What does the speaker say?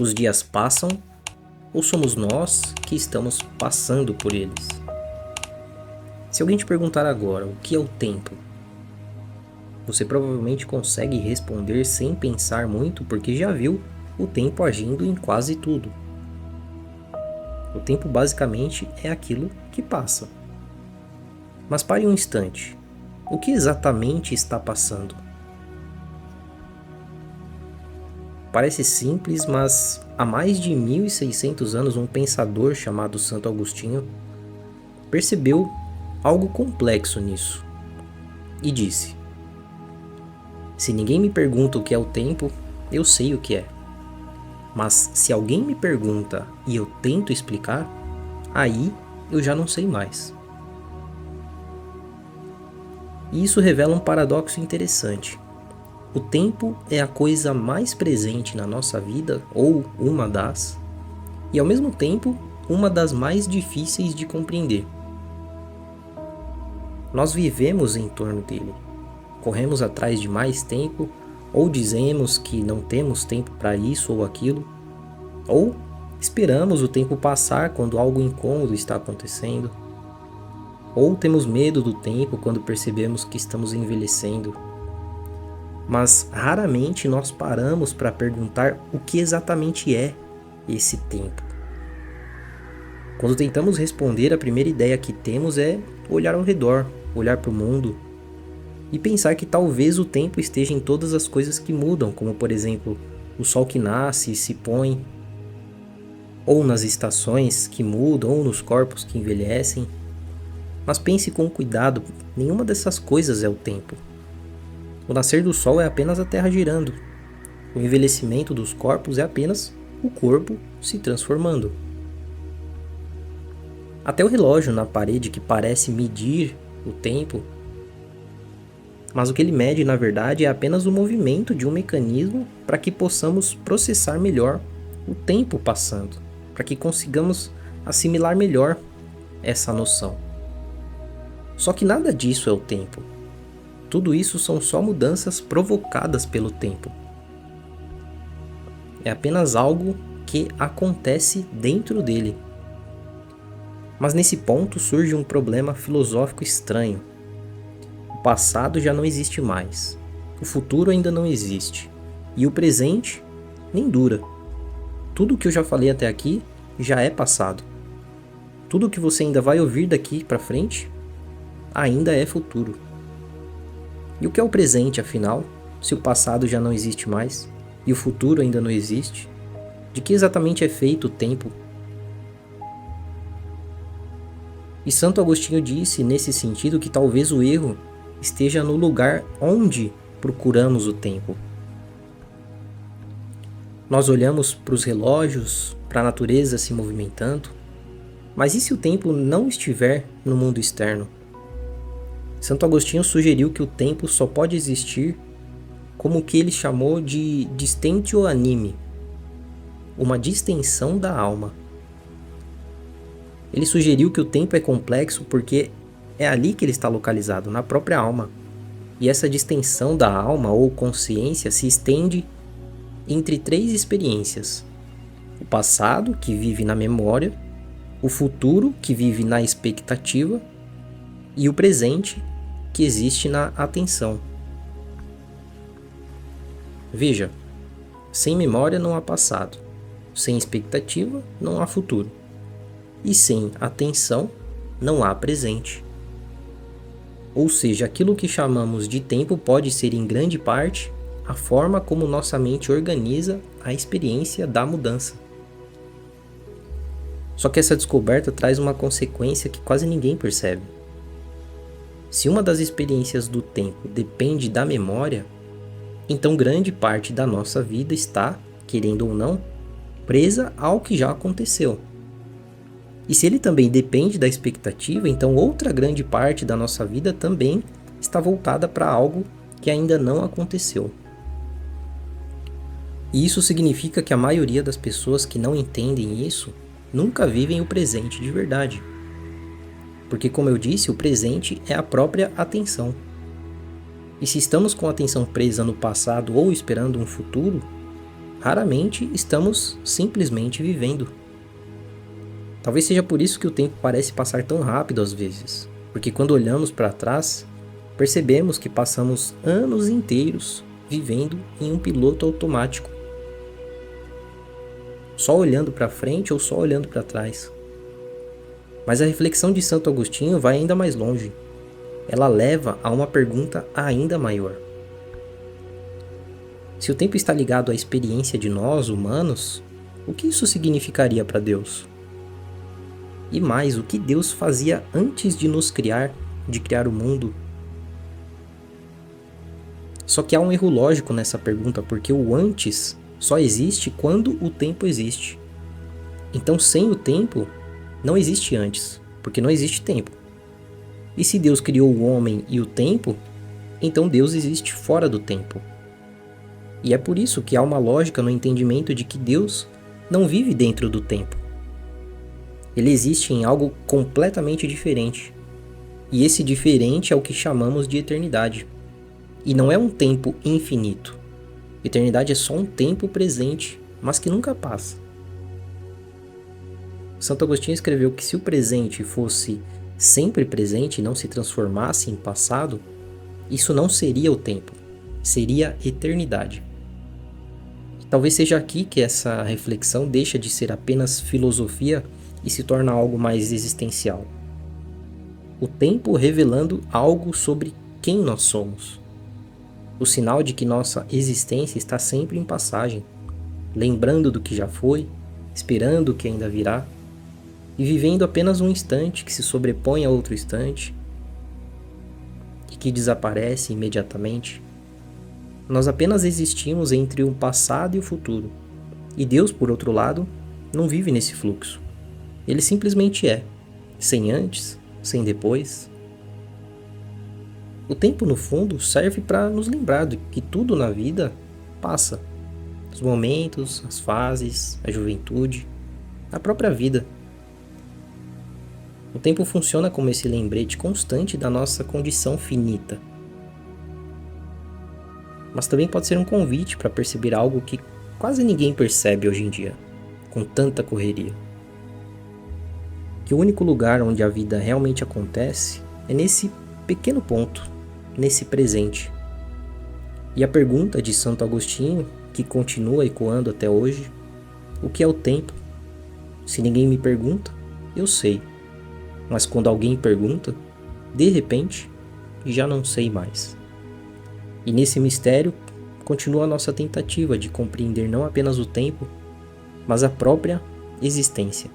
Os dias passam ou somos nós que estamos passando por eles? Se alguém te perguntar agora o que é o tempo, você provavelmente consegue responder sem pensar muito porque já viu o tempo agindo em quase tudo. O tempo basicamente é aquilo que passa. Mas pare um instante. O que exatamente está passando? Parece simples, mas há mais de 1600 anos um pensador chamado Santo Agostinho percebeu algo complexo nisso e disse: se ninguém me pergunta o que é o tempo, eu sei o que é. Mas se alguém me pergunta e eu tento explicar, aí eu já não sei mais. E isso revela um paradoxo interessante. O tempo é a coisa mais presente na nossa vida, ou uma das, e ao mesmo tempo, uma das mais difíceis de compreender. Nós vivemos em torno dele, corremos atrás de mais tempo, ou dizemos que não temos tempo para isso ou aquilo, ou esperamos o tempo passar quando algo incômodo está acontecendo, ou temos medo do tempo quando percebemos que estamos envelhecendo. Mas raramente nós paramos para perguntar o que exatamente é esse tempo. Quando tentamos responder, a primeira ideia que temos é olhar ao redor, olhar para o mundo e pensar que talvez o tempo esteja em todas as coisas que mudam, como por exemplo, o sol que nasce e se põe, ou nas estações que mudam, ou nos corpos que envelhecem. Mas pense com cuidado, nenhuma dessas coisas é o tempo. O nascer do sol é apenas a Terra girando. O envelhecimento dos corpos é apenas o corpo se transformando. Até o relógio na parede que parece medir o tempo, mas o que ele mede na verdade é apenas o movimento de um mecanismo para que possamos processar melhor o tempo passando, para que consigamos assimilar melhor essa noção. Só que nada disso é o tempo. Tudo isso são só mudanças provocadas pelo tempo. É apenas algo que acontece dentro dele. Mas nesse ponto surge um problema filosófico estranho. O passado já não existe mais. O futuro ainda não existe. E o presente nem dura. Tudo o que eu já falei até aqui já é passado. Tudo o que você ainda vai ouvir daqui para frente ainda é futuro. E o que é o presente, afinal, se o passado já não existe mais e o futuro ainda não existe? De que exatamente é feito o tempo? E Santo Agostinho disse, nesse sentido, que talvez o erro esteja no lugar onde procuramos o tempo. Nós olhamos para os relógios, para a natureza se movimentando, mas e se o tempo não estiver no mundo externo? Santo Agostinho sugeriu que o tempo só pode existir como o que ele chamou de distentio animi, uma distensão da alma. Ele sugeriu que o tempo é complexo porque é ali que ele está localizado, na própria alma. E essa distensão da alma ou consciência se estende entre três experiências: o passado, que vive na memória, o futuro, que vive na expectativa, e o presente, que existe na atenção. Veja, sem memória não há passado, sem expectativa não há futuro, e sem atenção não há presente. Ou seja, aquilo que chamamos de tempo pode ser em grande parte a forma como nossa mente organiza a experiência da mudança. Só que essa descoberta traz uma consequência que quase ninguém percebe. Se uma das experiências do tempo depende da memória, então grande parte da nossa vida está, querendo ou não, presa ao que já aconteceu. E se ele também depende da expectativa, então outra grande parte da nossa vida também está voltada para algo que ainda não aconteceu. E isso significa que a maioria das pessoas que não entendem isso nunca vivem o presente de verdade. Porque, como eu disse, o presente é a própria atenção. E se estamos com a atenção presa no passado ou esperando um futuro, raramente estamos simplesmente vivendo. Talvez seja por isso que o tempo parece passar tão rápido às vezes, porque quando olhamos para trás, percebemos que passamos anos inteiros vivendo em um piloto automático, só olhando para frente ou só olhando para trás. Mas a reflexão de Santo Agostinho vai ainda mais longe. Ela leva a uma pergunta ainda maior. Se o tempo está ligado à experiência de nós, humanos, o que isso significaria para Deus? E mais, o que Deus fazia antes de nos criar, de criar o mundo? Só que há um erro lógico nessa pergunta, porque o antes só existe quando o tempo existe. Então, sem o tempo, não existe antes, porque não existe tempo. E se Deus criou o homem e o tempo, então Deus existe fora do tempo. E é por isso que há uma lógica no entendimento de que Deus não vive dentro do tempo. Ele existe em algo completamente diferente. E esse diferente é o que chamamos de eternidade. E não é um tempo infinito. Eternidade é só um tempo presente, mas que nunca passa. Santo Agostinho escreveu que se o presente fosse sempre presente e não se transformasse em passado, isso não seria o tempo, seria eternidade. E talvez seja aqui que essa reflexão deixa de ser apenas filosofia e se torna algo mais existencial. O tempo revelando algo sobre quem nós somos. O sinal de que nossa existência está sempre em passagem, lembrando do que já foi, esperando o que ainda virá, e vivendo apenas um instante que se sobrepõe a outro instante e que desaparece imediatamente. Nós apenas existimos entre o passado e o futuro. E Deus, por outro lado, não vive nesse fluxo. Ele simplesmente é, sem antes, sem depois. O tempo, no fundo, serve para nos lembrar de que tudo na vida passa. Os momentos, as fases, a juventude, a própria vida. O tempo funciona como esse lembrete constante da nossa condição finita. Mas também pode ser um convite para perceber algo que quase ninguém percebe hoje em dia, com tanta correria. Que o único lugar onde a vida realmente acontece é nesse pequeno ponto, nesse presente. E a pergunta de Santo Agostinho, que continua ecoando até hoje, o que é o tempo? Se ninguém me pergunta, eu sei. Mas quando alguém pergunta, de repente, já não sei mais. E nesse mistério, continua a nossa tentativa de compreender não apenas o tempo, mas a própria existência.